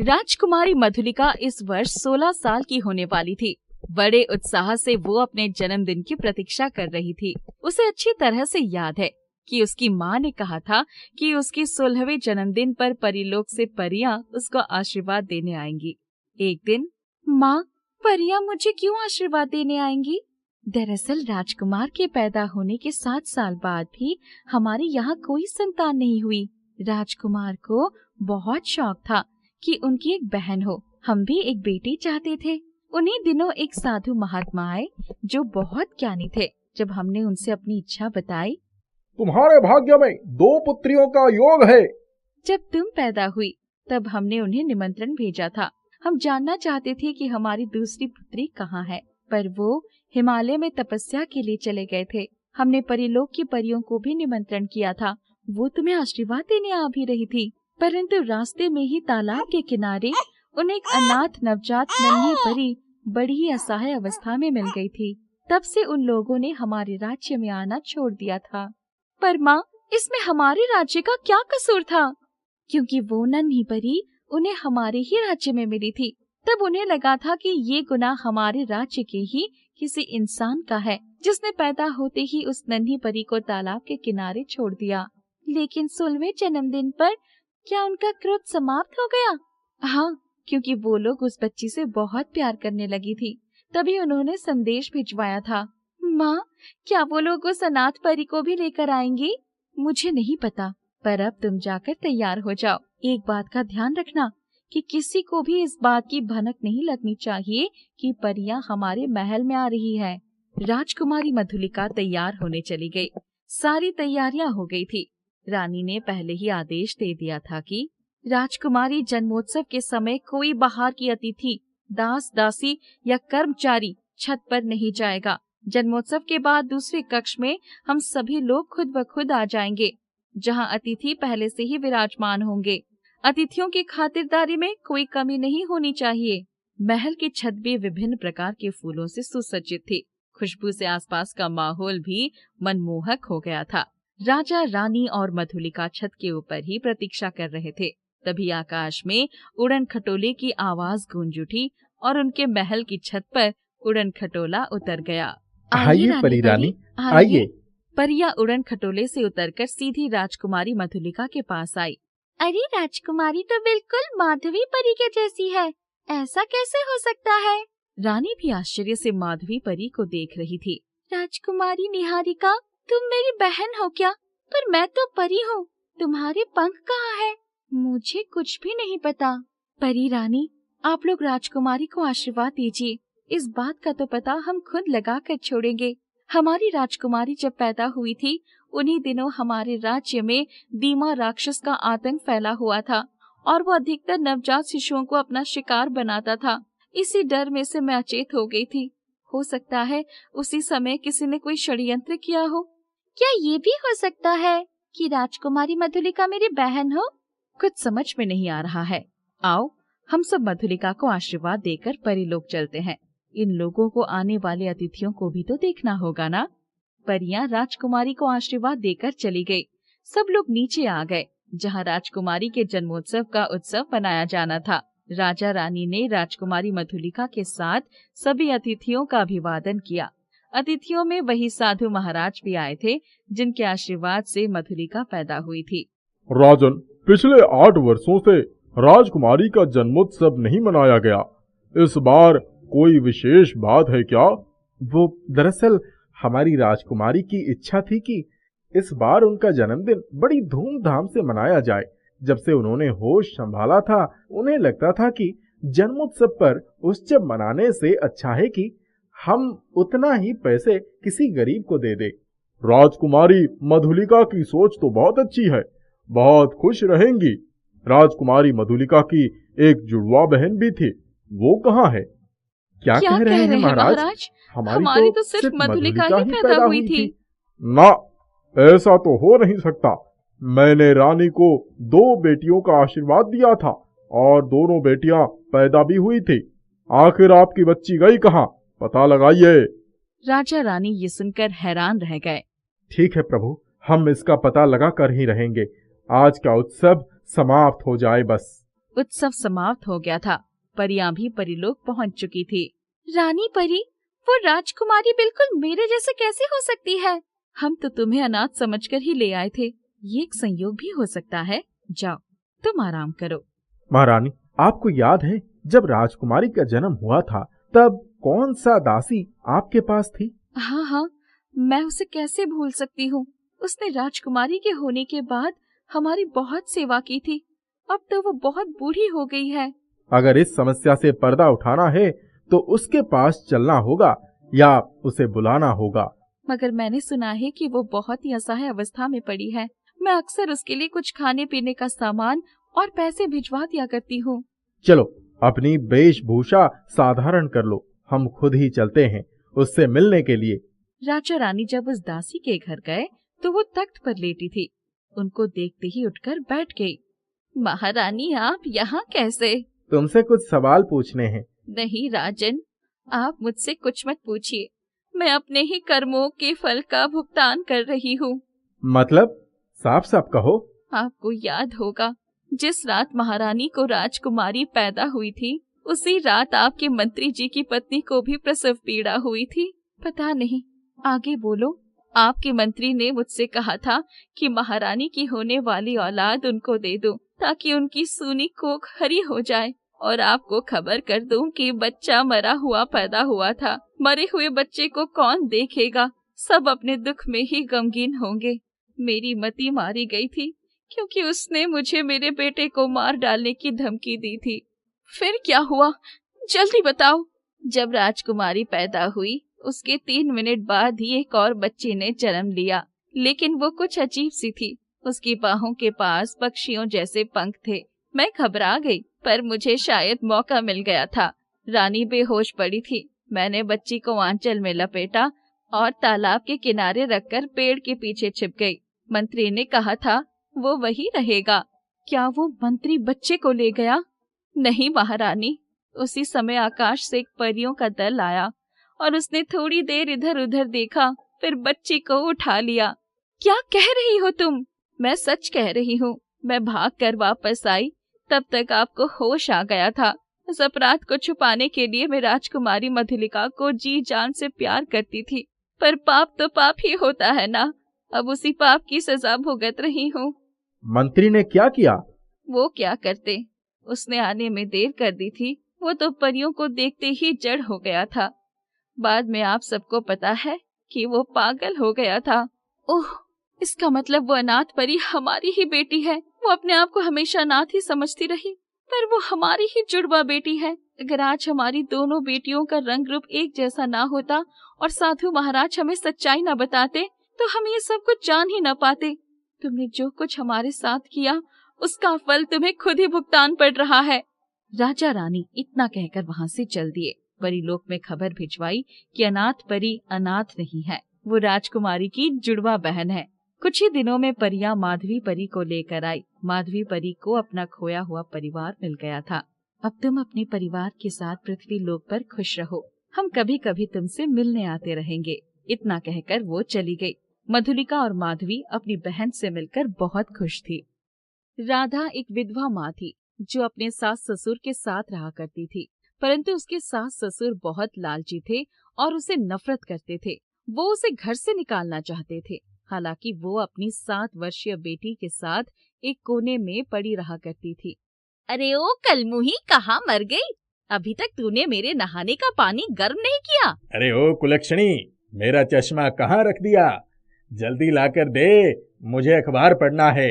राजकुमारी मधुलिका इस वर्ष 16 साल की होने वाली थी। बड़े उत्साह से वो अपने जन्मदिन की प्रतीक्षा कर रही थी। उसे अच्छी तरह से याद है कि उसकी माँ ने कहा था कि उसके 16वें जन्मदिन पर परीलोक से परियां उसको आशीर्वाद देने आएंगी। एक दिन, माँ, परियां मुझे क्यों आशीर्वाद देने आएंगी? दरअसल राजकुमार के पैदा होने के 7 साल बाद भी हमारे यहाँ कोई संतान नहीं हुई। राजकुमार को बहुत शौक था कि उनकी एक बहन हो। हम भी एक बेटी चाहते थे। उन्हीं दिनों एक साधु महात्मा आए जो बहुत ज्ञानी थे। जब हमने उनसे अपनी इच्छा बताई, तुम्हारे भाग्य में 2 पुत्रियों का योग है। जब तुम पैदा हुई तब हमने उन्हें निमंत्रण भेजा था। हम जानना चाहते थे कि हमारी दूसरी पुत्री कहाँ है, पर वो हिमालय में तपस्या के लिए चले गए थे। हमने परीलोक की परियों को भी निमंत्रण किया था। वो तुम्हें आशीर्वाद देने आ भी रही थी, परंतु रास्ते में ही तालाब के किनारे उन्हें एक अनाथ नवजात नन्ही परी बड़ी ही असहाय अवस्था में मिल गई थी। तब से उन लोगों ने हमारे राज्य में आना छोड़ दिया था। पर माँ, इसमें हमारे राज्य का क्या कसूर था? क्योंकि वो नन्ही परी उन्हें हमारे ही राज्य में मिली थी। तब उन्हें लगा था कि ये गुनाह हमारे राज्य के ही किसी इंसान का है, जिसने पैदा होते ही उस नन्ही परी को तालाब के किनारे छोड़ दिया। लेकिन 16वें जन्मदिन पर क्या उनका क्रोध समाप्त हो गया? हाँ, क्योंकि वो लोग उस बच्ची से बहुत प्यार करने लगी थी। तभी उन्होंने संदेश भिजवाया था। माँ, क्या वो लोग उस अनाथ परी को भी लेकर आएंगी? मुझे नहीं पता, पर अब तुम जाकर तैयार हो जाओ। एक बात का ध्यान रखना कि किसी को भी इस बात की भनक नहीं लगनी चाहिए कि परियां हमारे महल में आ रही है। राजकुमारी मधुलिका तैयार होने चली गई। सारी तैयारियां हो गई थी। रानी ने पहले ही आदेश दे दिया था कि राजकुमारी जन्मोत्सव के समय कोई बाहर की अतिथि, दास दासी या कर्मचारी छत पर नहीं जाएगा। जन्मोत्सव के बाद दूसरे कक्ष में हम सभी लोग खुद ब खुद आ जाएंगे, जहां अतिथि पहले से ही विराजमान होंगे। अतिथियों की खातिरदारी में कोई कमी नहीं होनी चाहिए। महल की छत भी विभिन्न प्रकार के फूलों से सुसज्जित थी। खुशबू से आसपास का माहौल भी मनमोहक हो गया था। राजा, रानी और मधुलिका छत के ऊपर ही प्रतीक्षा कर रहे थे। तभी आकाश में उड़न खटोले की आवाज गूंज उठी और उनके महल की छत पर उड़न खटोला उतर गया। आइए परी रानी, आइए। परियां उड़न खटोले से उतरकर सीधी राजकुमारी मधुलिका के पास आई। अरे राजकुमारी तो बिल्कुल माधवी परी के जैसी है, ऐसा कैसे हो सकता है? रानी भी आश्चर्य से माधवी परी को देख रही थी। राजकुमारी निहारिका, तुम मेरी बहन हो क्या? पर मैं तो परी हूँ, तुम्हारे पंख कहाँ है? मुझे कुछ भी नहीं पता। परी रानी, आप लोग राजकुमारी को आशीर्वाद दीजिए। इस बात का तो पता हम खुद लगा कर छोड़ेंगे। हमारी राजकुमारी जब पैदा हुई थी, उन्हीं दिनों हमारे राज्य में दीमा राक्षस का आतंक फैला हुआ था और वो अधिकतर नवजात शिशुओं को अपना शिकार बनाता था। इसी डर में से मैं अचेत हो गई थी। हो सकता है उसी समय किसी ने कोई षड्यंत्र किया हो। क्या ये भी हो सकता है कि राजकुमारी मधुलिका मेरी बहन हो? कुछ समझ में नहीं आ रहा है। आओ, हम सब मधुलिका को आशीर्वाद देकर परीलोक चलते हैं। इन लोगों को आने वाले अतिथियों को भी तो देखना होगा ना। परियां राजकुमारी को आशीर्वाद देकर चली गई। सब लोग नीचे आ गए, जहां राजकुमारी के जन्मोत्सव का उत्सव मनाया जाना था। राजा रानी ने राजकुमारी मधुलिका के साथ सभी अतिथियों का अभिवादन किया। अतिथियों में वही साधु महाराज भी आए थे, जिनके आशीर्वाद से मधुलिका पैदा हुई थी। राजन, पिछले 8 वर्षों से राजकुमारी का जन्मोत्सव नहीं मनाया गया। इस बार कोई विशेष बात है क्या? वो दरअसल हमारी राजकुमारी की इच्छा थी कि इस बार उनका जन्मदिन बड़ी धूमधाम से मनाया जाए। जब से उन्होंने होश संभाला था, उन्हें लगता था कि जन्मोत्सव पर उत्सव मनाने से अच्छा है कि हम उतना ही पैसे किसी गरीब को दे दे। राजकुमारी मधुलिका की सोच तो बहुत अच्छी है, बहुत खुश रहेंगी। राजकुमारी मधुलिका की एक जुड़वा बहन भी थी, वो कहाँ है? क्या कह रहे हैं महाराज? हमारी तो सिर्फ मधुलिका ही पैदा हुई थी। ना, ऐसा तो हो नहीं सकता। मैंने रानी को 2 बेटियों का आशीर्वाद दिया था और दोनों बेटियां पैदा भी हुई थी। आखिर आपकी बच्ची गई कहाँ? पता लगाइए। राजा रानी ये सुनकर हैरान रह गए। ठीक है प्रभु, हम इसका पता लगा कर ही रहेंगे। आज का उत्सव समाप्त हो जाए बस। उत्सव समाप्त हो गया था। परियां भी परीलोक पहुंच चुकी थी। रानी परी, वो राजकुमारी बिल्कुल मेरे जैसे कैसे हो सकती है? हम तो तुम्हें अनाथ समझकर ही ले आए थे। ये एक संयोग भी हो सकता है। जाओ, तुम आराम करो। महारानी, आपको याद है जब राजकुमारी का जन्म हुआ था तब कौन सा दासी आपके पास थी? हाँ हाँ, मैं उसे कैसे भूल सकती हूँ। उसने राजकुमारी के होने के बाद हमारी बहुत सेवा की थी। अब तो वो बहुत बूढ़ी हो गई है। अगर इस समस्या से पर्दा उठाना है तो उसके पास चलना होगा या उसे बुलाना होगा। मगर मैंने सुना है कि वो बहुत ही असहाय अवस्था में पड़ी है। मैं अक्सर उसके लिए कुछ खाने पीने का सामान और पैसे भिजवा दिया करती हूँ। चलो, अपनी वेशभूषा साधारण कर लो, हम खुद ही चलते हैं उससे मिलने के लिए। राजा रानी जब उस दासी के घर गए तो वो तख्त पर लेटी थी। उनको देखते ही उठकर बैठ गई। महारानी, आप यहाँ कैसे? तुमसे कुछ सवाल पूछने हैं। नहीं राजन, आप मुझसे कुछ मत पूछिए। मैं अपने ही कर्मों के फल का भुगतान कर रही हूँ। मतलब साफ साफ कहो। आपको याद होगा, जिस रात महारानी को राजकुमारी पैदा हुई थी, उसी रात आपके मंत्री जी की पत्नी को भी प्रसव पीड़ा हुई थी। पता नहीं, आगे बोलो। आपके मंत्री ने मुझसे कहा था कि महारानी की होने वाली औलाद उनको दे दूं, ताकि उनकी सूनी कोख हरी हो जाए। और आपको खबर कर दूं कि बच्चा मरा हुआ पैदा हुआ था। मरे हुए बच्चे को कौन देखेगा? सब अपने दुख में ही गमगीन होंगे। मेरी मती मारी गई थी क्योंकि उसने मुझे मेरे बेटे को मार डालने की धमकी दी थी। फिर क्या हुआ, जल्दी बताओ। जब राजकुमारी पैदा हुई, उसके 3 मिनट बाद ही एक और बच्चे ने जन्म लिया, लेकिन वो कुछ अजीब सी थी। उसकी बाहों के पास पक्षियों जैसे पंख थे। मैं घबरा गई, पर मुझे शायद मौका मिल गया था। रानी बेहोश पड़ी थी। मैंने बच्ची को आंचल में लपेटा और तालाब के किनारे रखकर पेड़ के पीछे छिप गई। मंत्री ने कहा था वो वही रहेगा। क्या वो मंत्री बच्चे को ले गया? नहीं महारानी, उसी समय आकाश से एक परियों का दल आया और उसने थोड़ी देर इधर उधर देखा, फिर बच्ची को उठा लिया। क्या कह रही हो तुम? मैं सच कह रही हूँ। मैं भागकर वापस आई, तब तक आपको होश आ गया था। इस अपराध को छुपाने के लिए मैं राजकुमारी मधुलिका को जी जान से प्यार करती थी, पर पाप तो पाप ही होता है ना। अब उसी पाप की सजा भुगत रही हूँ। मंत्री ने क्या किया? वो क्या करते, उसने आने में देर कर दी थी। वो तो परियों को देखते ही जड़ हो गया था। बाद में आप सबको पता है कि वो पागल हो गया था। ओह, इसका मतलब वो अनाथ परी हमारी ही बेटी है। वो अपने आप को हमेशा अनाथ ही समझती रही, पर वो हमारी ही जुड़वा बेटी है। अगर आज हमारी दोनों बेटियों का रंग रूप एक जैसा ना होता और साधु महाराज हमें सच्चाई न बताते, तो हम ये सब कुछ जान ही न पाते। तुमने जो कुछ हमारे साथ किया, उसका फल तुम्हें खुद ही भुगतान पड़ रहा है। राजा रानी इतना कहकर वहाँ से चल दिए। परीलोक में खबर भिजवाई कि अनाथ परी अनाथ नहीं है, वो राजकुमारी की जुड़वा बहन है। कुछ ही दिनों में परियां माधवी परी को लेकर आई। माधवी परी को अपना खोया हुआ परिवार मिल गया था। अब तुम अपने परिवार के साथ पृथ्वी लोक पर खुश रहो। हम कभी कभी तुमसे मिलने आते रहेंगे। इतना कहकर वो चली गई। मधुलिका और माधवी अपनी बहन से मिलकर बहुत खुश थी। राधा एक विधवा माँ थी जो अपने सास ससुर के साथ रहा करती थी, परंतु उसके सास ससुर बहुत लालची थे और उसे नफरत करते थे। वो उसे घर से निकालना चाहते थे। हालांकि वो अपनी 7 वर्षीय बेटी के साथ एक कोने में पड़ी रहा करती थी। अरे ओ कलमुही, कहाँ मर गई? अभी तक तूने मेरे नहाने का पानी गर्म नहीं किया। अरे ओ कुलक्षणी, मेरा चश्मा कहाँ रख दिया? जल्दी लाकर दे, मुझे अखबार पढ़ना है।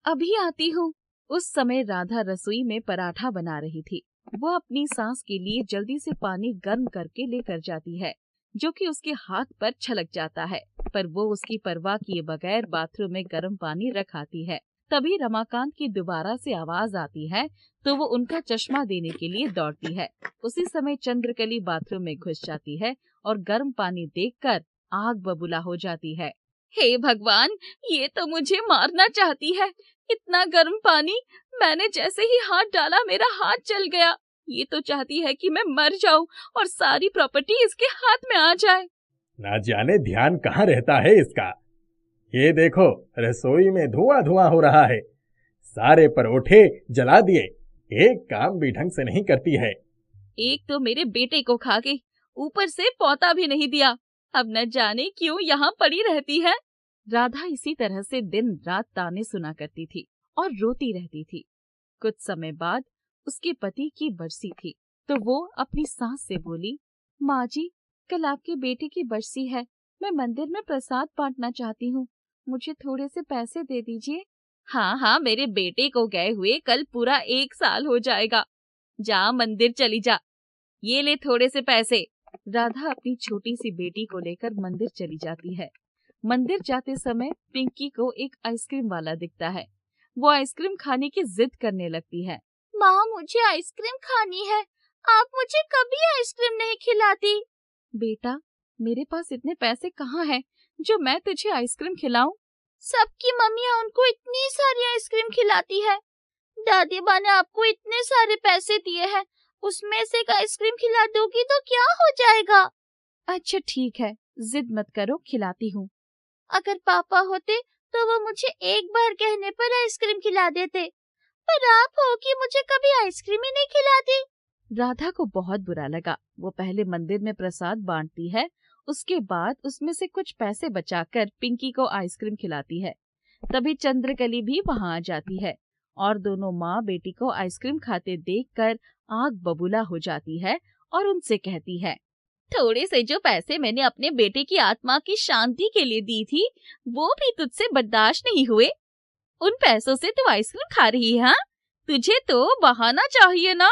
अभी आती हूँ। उस समय राधा रसोई में पराठा बना रही थी। वो अपनी सास के लिए जल्दी से पानी गर्म करके लेकर जाती है, जो कि उसके हाथ पर छलक जाता है, पर वो उसकी परवाह किए बगैर बाथरूम में गर्म पानी रख आती है। तभी रमाकांत की दोबारा से आवाज आती है तो वो उनका चश्मा देने के लिए दौड़ती है। उसी समय चंद्रकली बाथरूम में घुस जाती है और गर्म पानी देखकर आग बबूला हो जाती है। हे भगवान, ये तो मुझे मारना चाहती है। इतना गर्म पानी, मैंने जैसे ही हाथ डाला मेरा हाथ जल गया। ये तो चाहती है कि मैं मर जाऊं और सारी प्रॉपर्टी इसके हाथ में आ जाए। ना जाने ध्यान कहाँ रहता है इसका। ये देखो, रसोई में धुआं धुआं हो रहा है। सारे परोठे जला दिए। एक काम भी ढंग से नहीं करती है। एक तो मेरे बेटे को खा गई, ऊपर से पौता भी नहीं दिया। अब न जाने क्यों यहाँ पड़ी रहती है। राधा इसी तरह से दिन रात ताने सुना करती थी और रोती रहती थी। कुछ समय बाद उसके पति की बरसी थी, तो वो अपनी सास से बोली, माँ जी, कल आपके बेटे की बरसी है, मैं मंदिर में प्रसाद बांटना चाहती हूँ, मुझे थोड़े से पैसे दे दीजिए। हाँ हाँ, मेरे बेटे को गए हुए कल पूरा 1 साल हो जाएगा। जा मंदिर चली जा, ये ले थोड़े से पैसे। राधा अपनी छोटी सी बेटी को लेकर मंदिर चली जाती है। मंदिर जाते समय पिंकी को एक आइसक्रीम वाला दिखता है। वो आइसक्रीम खाने की जिद करने लगती है। माँ, मुझे आइसक्रीम खानी है, आप मुझे कभी आइसक्रीम नहीं खिलाती। बेटा, मेरे पास इतने पैसे कहाँ हैं जो मैं तुझे आइसक्रीम खिलाऊं? सबकी मम्मियाँ उनको इतनी सारी आइसक्रीम खिलाती है। दादी माँ ने आपको इतने सारे पैसे दिए हैं, उसमें से एक आइसक्रीम खिला दोगी तो क्या हो जाएगा? अच्छा ठीक है, जिद मत करो, खिलाती हूँ। अगर पापा होते तो वो मुझे एक बार कहने पर आइसक्रीम खिला देते, पर आप हो कि मुझे कभी आइसक्रीम ही नहीं खिलाती। राधा को बहुत बुरा लगा। वो पहले मंदिर में प्रसाद बांटती है, उसके बाद उसमें से कुछ पैसे बचाकर पिंकी को आइसक्रीम खिलाती है। तभी चंद्रकली भी वहाँ आ जाती है और दोनों माँ बेटी को आइसक्रीम खाते देखकर आग बबूला हो जाती है और उनसे कहती है, थोड़े से जो पैसे मैंने अपने बेटे की आत्मा की शांति के लिए दी थी, वो भी तुझसे बर्दाश्त नहीं हुए। उन पैसों से तू आइसक्रीम खा रही है? हाँ, तुझे तो बहाना चाहिए ना।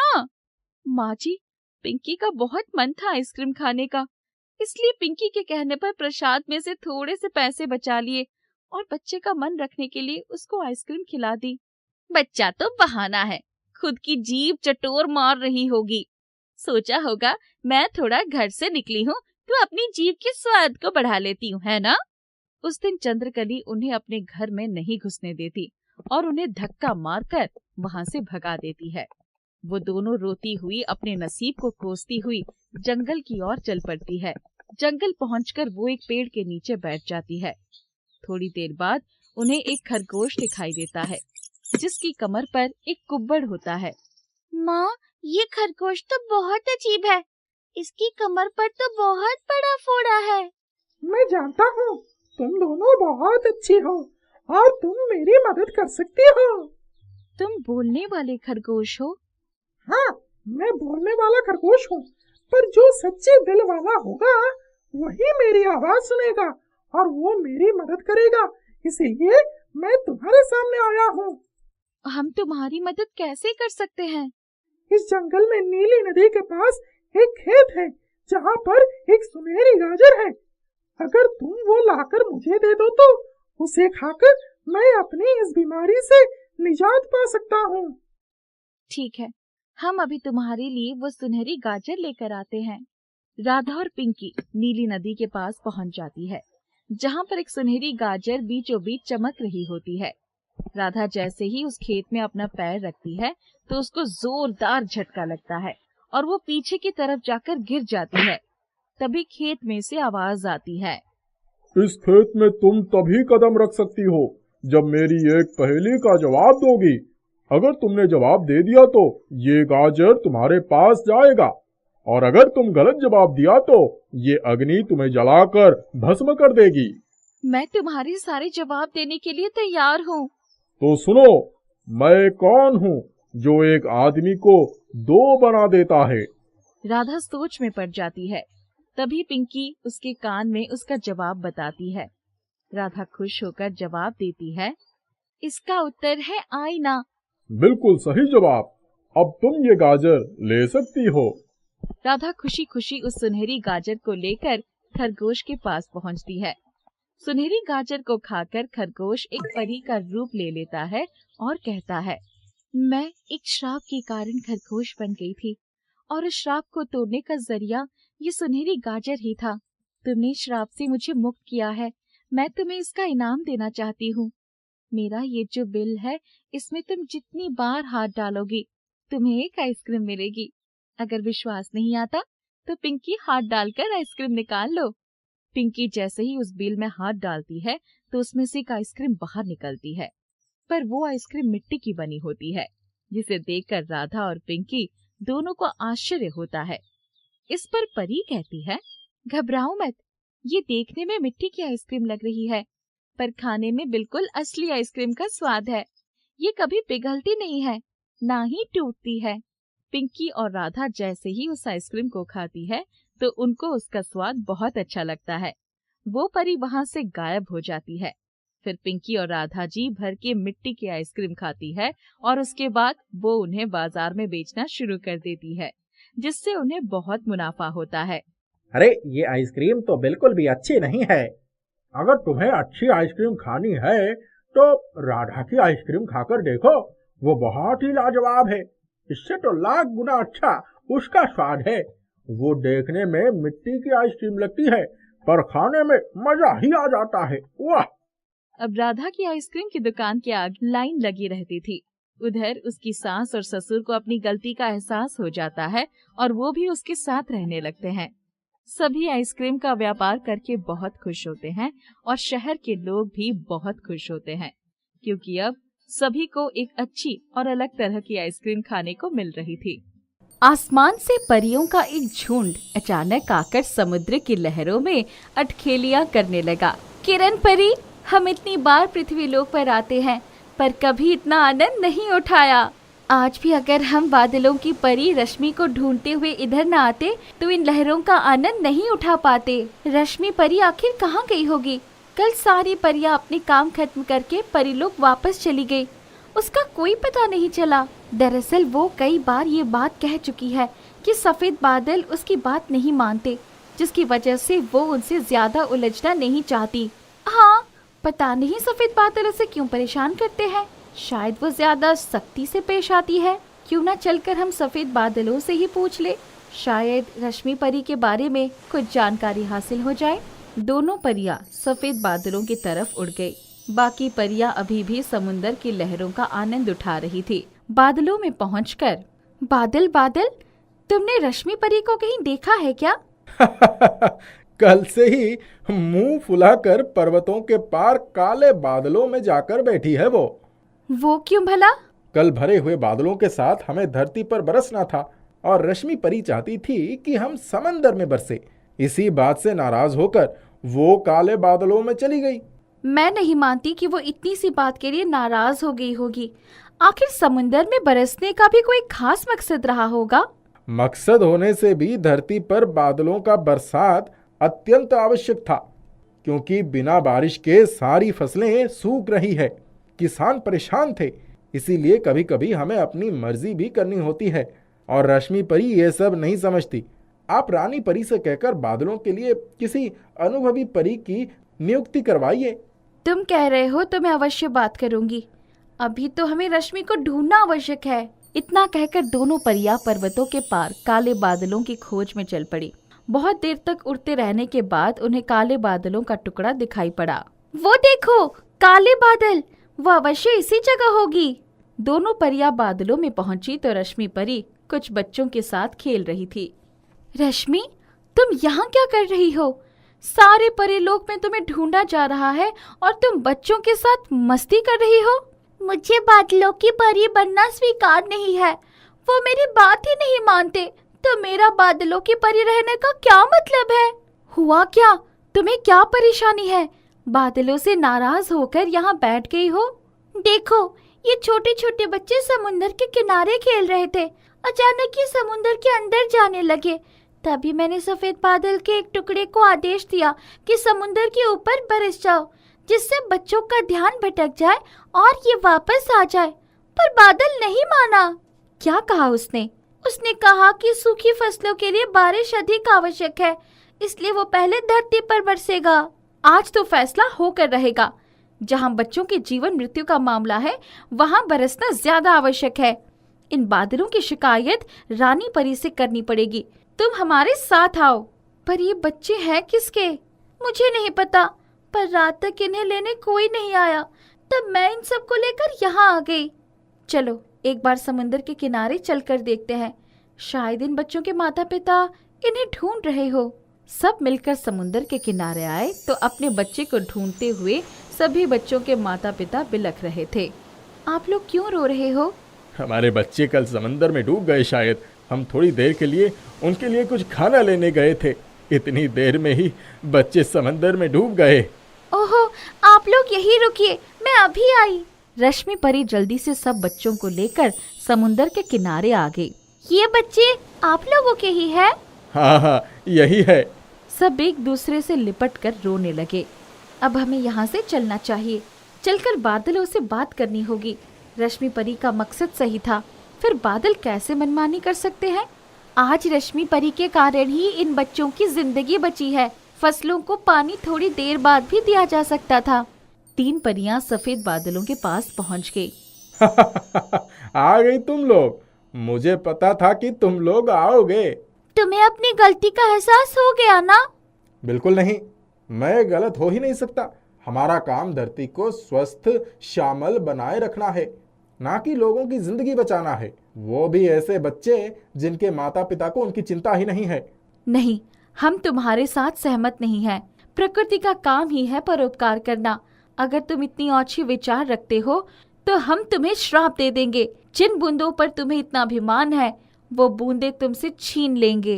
माँ जी, पिंकी का बहुत मन था आइसक्रीम खाने का, इसलिए पिंकी के कहने पर प्रसाद में से थोड़े से पैसे बचा लिए और बच्चे का मन रखने के लिए उसको आइसक्रीम खिला दी। बच्चा तो बहाना है, खुद की जीभ चटोर मार रही होगी। सोचा होगा मैं थोड़ा घर से निकली हूँ तो अपनी जीभ के स्वाद को बढ़ा लेती हूँ, है ना? उस दिन चंद्रकली उन्हें अपने घर में नहीं घुसने देती और उन्हें धक्का मारकर वहाँ से भगा देती है। वो दोनों रोती हुई अपने नसीब को कोसती हुई जंगल की ओर चल पड़ती है। जंगल पहुंचकर वो एक पेड़ के नीचे बैठ जाती है। थोड़ी देर बाद उन्हें एक खरगोश दिखाई देता है, जिसकी कमर पर एक कुब्बड़ होता है। माँ, ये खरगोश तो बहुत अजीब है, इसकी कमर पर तो बहुत बड़ा फोड़ा है। मैं जानता हूँ तुम दोनों बहुत अच्छी हो और तुम मेरी मदद कर सकती हो। तुम बोलने वाले खरगोश हो? हाँ, मैं बोलने वाला खरगोश हूँ, पर जो सच्चे दिल वाला होगा वही मेरी आवाज सुनेगा और वो मेरी मदद करेगा, इसीलिए मैं तुम्हारे सामने आया हूँ। हम तुम्हारी मदद कैसे कर सकते हैं? इस जंगल में नीली नदी के पास एक खेत है जहाँ पर एक सुनहरी गाजर है। अगर तुम वो लाकर मुझे दे दो तो उसे खाकर मैं अपनी इस बीमारी से निजात पा सकता हूँ। ठीक है, हम अभी तुम्हारे लिए वो सुनहरी गाजर लेकर आते हैं। राधा और पिंकी नीली नदी के पास पहुंच जाती है, जहाँ पर एक सुनहरी गाजर बीचों बीच चमक रही होती है। राधा जैसे ही उस खेत में अपना पैर रखती है तो उसको जोरदार झटका लगता है और वो पीछे की तरफ जाकर गिर जाती है। तभी खेत में से आवाज आती है, इस खेत में तुम तभी कदम रख सकती हो जब मेरी एक पहेली का जवाब दोगी। अगर तुमने जवाब दे दिया तो ये गाजर तुम्हारे पास जाएगा, और अगर तुम गलत जवाब दिया तो ये अग्नि तुम्हें जलाकर भस्म कर देगी। मैं तुम्हारे सारे जवाब देने के लिए तैयार हूँ। तो सुनो, मैं कौन हूँ जो एक आदमी को 2 बना देता है? राधा सोच में पड़ जाती है। तभी पिंकी उसके कान में उसका जवाब बताती है। राधा खुश होकर जवाब देती है, इसका उत्तर है आईना। बिल्कुल सही जवाब। अब तुम ये गाजर ले सकती हो। राधा खुशी खुशी उस सुनहरी गाजर को लेकर खरगोश के पास पहुंचती है। सुनहरी गाजर को खाकर खरगोश एक परी का रूप ले लेता है और कहता है, मैं एक श्राप के कारण खरगोश बन गई थी और उस श्राप को तोड़ने का जरिया ये सुनहरी गाजर ही था। तुमने श्राप से मुझे मुक्त किया है, मैं तुम्हें इसका इनाम देना चाहती हूँ। मेरा ये जो बिल है, इसमें तुम जितनी बार हाथ डालोगी तुम्हें एक आइसक्रीम मिलेगी। अगर विश्वास नहीं आता तो पिंकी हाथ डालकर आइसक्रीम निकाल लो। पिंकी जैसे ही उस बिल में हाथ डालती है तो उसमें से एक आइसक्रीम बाहर निकलती है, पर वो आइसक्रीम मिट्टी की बनी होती है। जिसे देखकर राधा और पिंकी दोनों को आश्चर्य होता है। इस पर परी कहती है, घबराओ मत, ये देखने में मिट्टी की आइसक्रीम लग रही है, पर खाने में बिल्कुल असली आइसक्रीम का स्वाद है। ये कभी पिघलती नहीं है, ना ही टूटती है। पिंकी और राधा जैसे ही उस आइसक्रीम को खाती है तो उनको उसका स्वाद बहुत अच्छा लगता है। वो परी वहां से गायब हो जाती है। फिर पिंकी और राधा जी भर के मिट्टी की आइसक्रीम खाती है और उसके बाद वो उन्हें बाजार में बेचना शुरू कर देती है, जिससे उन्हें बहुत मुनाफा होता है। अरे ये आइसक्रीम तो बिल्कुल भी अच्छी नहीं है। अगर तुम्हें अच्छी आइसक्रीम खानी है तो राधा की आइसक्रीम खाकर देखो, वो बहुत ही लाजवाब है। इससे तो लाख गुना अच्छा उसका स्वाद है। वो देखने में मिट्टी की आइसक्रीम लगती है, पर खाने में मजा ही आ जाता है। वाह! अब राधा की आइसक्रीम की दुकान के आगे लाइन लगी रहती थी। उधर उसकी सास और ससुर को अपनी गलती का एहसास हो जाता है और वो भी उसके साथ रहने लगते हैं। सभी आइसक्रीम का व्यापार करके बहुत खुश होते हैं और शहर के लोग भी बहुत खुश होते हैं, क्योंकि अब सभी को एक अच्छी और अलग तरह की आइसक्रीम खाने को मिल रही थी। आसमान से परियों का एक झुंड अचानक आकर समुद्र की लहरों में अटखेलियां करने लगा। किरण परी, हम इतनी बार पृथ्वी लोक पर आते हैं पर कभी इतना आनंद नहीं उठाया। आज भी अगर हम बादलों की परी रश्मि को ढूंढते हुए इधर न आते तो इन लहरों का आनंद नहीं उठा पाते। रश्मि परी आखिर कहाँ गई होगी? कल सारी परियां अपने काम खत्म करके परीलोक वापस चली गई, उसका कोई पता नहीं चला। दरअसल वो कई बार ये बात कह चुकी है कि सफेद बादल उसकी बात नहीं मानते, जिसकी वजह से वो उनसे ज्यादा उलझना नहीं चाहती। हाँ, पता नहीं सफेद बादल उसे क्यों परेशान करते हैं। शायद वो ज्यादा सख्ती से पेश आती है। क्यों ना चलकर हम सफेद बादलों से ही पूछ ले, शायद रश्मि परी के बारे में कुछ जानकारी हासिल हो जाए। दोनों परियां सफेद बादलों की तरफ उड़ गई। बाकी परियां अभी भी समुंदर की लहरों का आनंद उठा रही थी। बादलों में पहुंचकर, बादल बादल, तुमने रश्मि परी को कहीं देखा है क्या? कल से ही मुंह फुलाकर पर्वतों के पार काले बादलों में जाकर बैठी है वो। वो क्यों भला? कल भरे हुए बादलों के साथ हमें धरती पर बरसना था और रश्मि परी चाहती थी कि हम समंदर में बरसे। इसी बात से नाराज होकर वो काले बादलों में चली गई। मैं नहीं मानती कि वो इतनी सी बात के लिए नाराज हो गई होगी। आखिर समुंदर में बरसने का भी कोई खास मकसद रहा होगा। मकसद होने से भी धरती पर बादलों का बरसात अत्यंत आवश्यक था, क्योंकि बिना बारिश के सारी फसलें सूख रही है। किसान परेशान थे, इसीलिए कभी कभी हमें अपनी मर्जी भी करनी होती है और रश्मि परी ये सब नहीं समझती। आप रानी परी से कहकर बादलों के लिए किसी अनुभवी परी की नियुक्ति करवाइए। तुम कह रहे हो तो मैं अवश्य बात करूंगी। अभी तो हमें रश्मि को ढूंढना आवश्यक है। इतना कहकर दोनों परियां पर्वतों के पार काले बादलों की खोज में चल पड़ी। बहुत देर तक उड़ते रहने के बाद उन्हें काले बादलों का टुकड़ा दिखाई पड़ा। वो देखो, काले बादल, वो अवश्य इसी जगह होगी। दोनों परियां बादलों में पहुंची तो रश्मि परी कुछ बच्चों के साथ खेल रही थी। रश्मि, तुम यहाँ क्या कर रही हो? सारे परीलोक में तुम्हें ढूंढा जा रहा है और तुम बच्चों के साथ मस्ती कर रही हो। मुझे बादलों की परी बनना स्वीकार नहीं है। वो मेरी बात ही नहीं मानते, तो मेरा बादलों की परी रहने का क्या मतलब है? हुआ क्या? तुम्हें क्या परेशानी है? बादलों से नाराज होकर यहाँ बैठ गई हो? देखो, ये छोटे छोटे बच्चे समुंदर के किनारे खेल रहे थे। अचानक ये समुंदर के अंदर जाने लगे। तभी मैंने सफेद बादल के एक टुकड़े को आदेश दिया कि समुंदर के ऊपर बरस जाओ, जिससे बच्चों का ध्यान भटक जाए और ये वापस आ जाए। पर बादल नहीं माना। क्या कहा उसने? उसने कहा कि सूखी फसलों के लिए बारिश अधिक आवश्यक है, इसलिए वो पहले धरती पर बरसेगा। आज तो फैसला होकर रहेगा। जहाँ बच्चों के जीवन मृत्यु का मामला है, वहाँ बरसना ज्यादा आवश्यक है। इन बादलों की शिकायत रानी परी से करनी पड़ेगी। तुम हमारे साथ आओ। पर ये बच्चे हैं किसके? मुझे नहीं पता, पर रात तक इन्हें लेने कोई नहीं आया, तब मैं इन सबको लेकर यहाँ आ गई। चलो एक बार समुंदर के किनारे चलकर देखते हैं, शायद इन बच्चों के माता पिता इन्हें ढूंढ रहे हो। सब मिलकर समुंदर के किनारे आए तो अपने बच्चे को ढूंढते हुए सभी बच्चों के माता पिता बिलख रहे थे। आप लोग क्यों रो रहे हो? हमारे बच्चे कल समंदर में डूब गए शायद। हम थोड़ी देर के लिए उनके लिए कुछ खाना लेने गए थे, इतनी देर में ही बच्चे समंदर में डूब गए। ओहो, आप लोग यहीं रुकिए, मैं अभी आई। रश्मि परी जल्दी से सब बच्चों को लेकर समुंदर के किनारे आ गई। ये बच्चे आप लोगों के ही है? हाँ हाँ, यही है। सब एक दूसरे से लिपट कर रोने लगे। अब हमें यहाँ से चलना चाहिए, चलकर बादलों से बात करनी होगी। रश्मि परी का मकसद सही था, फिर बादल कैसे मनमानी कर सकते हैं? आज रश्मि परी के कारण ही इन बच्चों की जिंदगी बची है। फसलों को पानी थोड़ी देर बाद भी दिया जा सकता था। 3 परियां सफेद बादलों के पास पहुंच गई। आ गई तुम लोग, मुझे पता था कि तुम लोग आओगे। तुम्हें अपनी गलती का एहसास हो गया ना? बिल्कुल नहीं, मैं गलत हो ही नहीं सकता। हमारा काम धरती को स्वस्थ श्यामल बनाए रखना है, ना कि लोगों की जिंदगी बचाना है, वो भी ऐसे बच्चे जिनके माता पिता को उनकी चिंता ही नहीं है। नहीं, हम तुम्हारे साथ सहमत नहीं हैं। प्रकृति का काम ही है परोपकार करना। अगर तुम इतनी ओछी विचार रखते हो तो हम तुम्हें श्राप दे देंगे। जिन बूंदों पर तुम्हें इतना अभिमान है वो बूंदे तुमसे छीन लेंगे।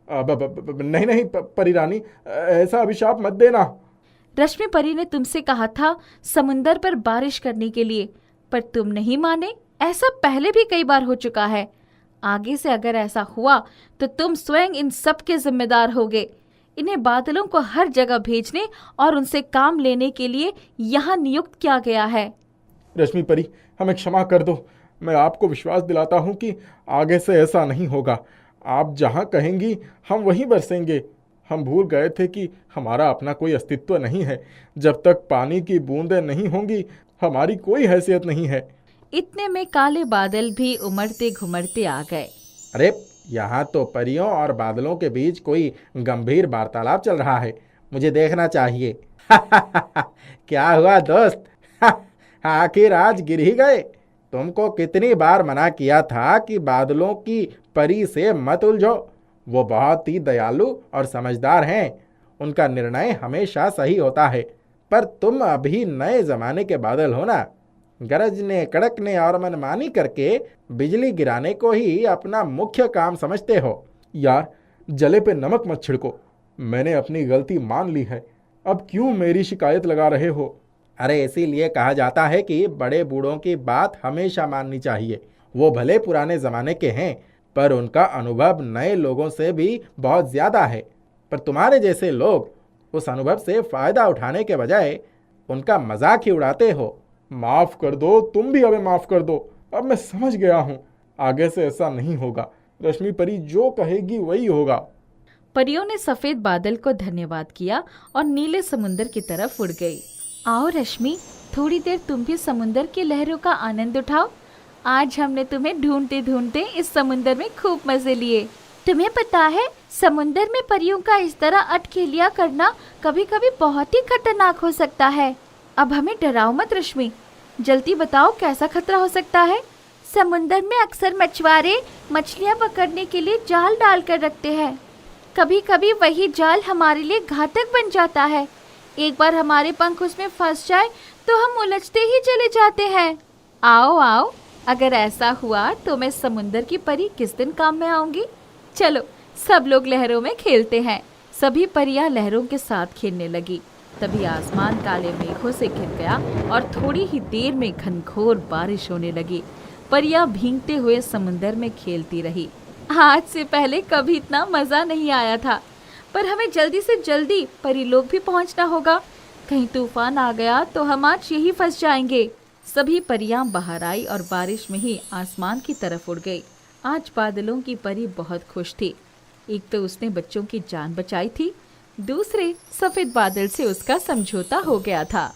नहीं नहीं परी रानी, ऐसा अभिशाप मत देना। रश्मि परी ने तुमसे कहा था समुंदर पर बारिश करने के लिए, पर तुम नहीं माने। ऐसा पहले भी कई बार हो चुका है। आगे से अगर ऐसा हुआ तो तुम स्वयं इन सब के जिम्मेदार होगे। इन्हें बादलों को हर जगह भेजने और उनसे काम लेने के लिए यहाँ नियुक्त किया गया है। रश्मि परी, हमें क्षमा कर दो। मैं आपको विश्वास दिलाता हूँ कि आगे से ऐसा नहीं होगा। आप जहाँ कहेंगी हम वहीं बरसेंगे। हम भूल गए थे कि हमारा अपना कोई अस्तित्व नहीं है। जब तक पानी की बूंदें नहीं होंगी हमारी कोई हैसियत नहीं है। इतने में काले बादल भी उमड़ते घुमड़ते आ गए। अरे, यहाँ तो परियों और बादलों के बीच कोई गंभीर वार्तालाप चल रहा है, मुझे देखना चाहिए। क्या हुआ दोस्त? आखिर आज गिर ही गए। तुमको कितनी बार मना किया था कि बादलों की परी से मत उलझो। वो बहुत ही दयालु और समझदार हैं, उनका निर्णय हमेशा सही होता है। पर तुम अभी नए जमाने के बादल हो ना, गरजने, कड़कने और मनमानी करके बिजली गिराने को ही अपना मुख्य काम समझते हो। यार, जले पे नमक मत छिड़को। मैंने अपनी गलती मान ली है, अब क्यों मेरी शिकायत लगा रहे हो? अरे, इसीलिए कहा जाता है कि बड़े बूढ़ों की बात हमेशा माननी चाहिए। वो भले पुराने ज़माने के हैं, पर उनका अनुभव नए लोगों से भी बहुत ज़्यादा है। पर तुम्हारे जैसे लोग उस अनुभव से फ़ायदा उठाने के बजाय उनका मजाक ही उड़ाते हो। माफ़ कर दो, तुम भी हमें माफ़ कर दो। अब मैं समझ गया हूँ, आगे से ऐसा नहीं होगा। रश्मि परी जो कहेगी वही होगा। परियों ने सफेद बादल को धन्यवाद किया और नीले समुंदर की तरफ उड़ गई। आओ रश्मि, थोड़ी देर तुम भी समुंदर की लहरों का आनंद उठाओ। आज हमने तुम्हें ढूंढते ढूंढते इस समुंदर में खूब मजे लिए। तुम्हें पता है, समुंदर में परियों का इस तरह अटखेलिया करना कभी कभी बहुत ही खतरनाक हो सकता है। अब हमें डराओ मत रश्मि, जल्दी बताओ कैसा खतरा हो सकता है? समुंदर में अक्सर मछुआरे मछलियां पकड़ने के लिए जाल डाल कर रखते हैं। कभी कभी वही जाल हमारे लिए घातक बन जाता है। एक बार हमारे पंख उसमें फंस जाए तो हम उलझते ही चले जाते हैं। आओ आओ, अगर ऐसा हुआ तो मैं समुंदर की परी किस दिन काम में आऊंगी। चलो सब लोग लहरों में खेलते हैं। सभी परियां लहरों के साथ खेलने लगी। तभी आसमान काले मेघों से घिर गया और थोड़ी ही देर में घनघोर बारिश होने लगी। परियां भीगते हुए समुंदर में खेलती रही। आज से पहले कभी इतना मजा नहीं आया था, पर हमें जल्दी से जल्दी परी लोग भी पहुंचना होगा। कहीं तूफान आ गया तो हम आज यही फंस जाएंगे। सभी परियां बाहर आई और बारिश में ही आसमान की तरफ उड़ गई। आज बादलों की परी बहुत खुश थी। एक तो उसने बच्चों की जान बचाई थी, दूसरे सफेद बादल से उसका समझौता हो गया था।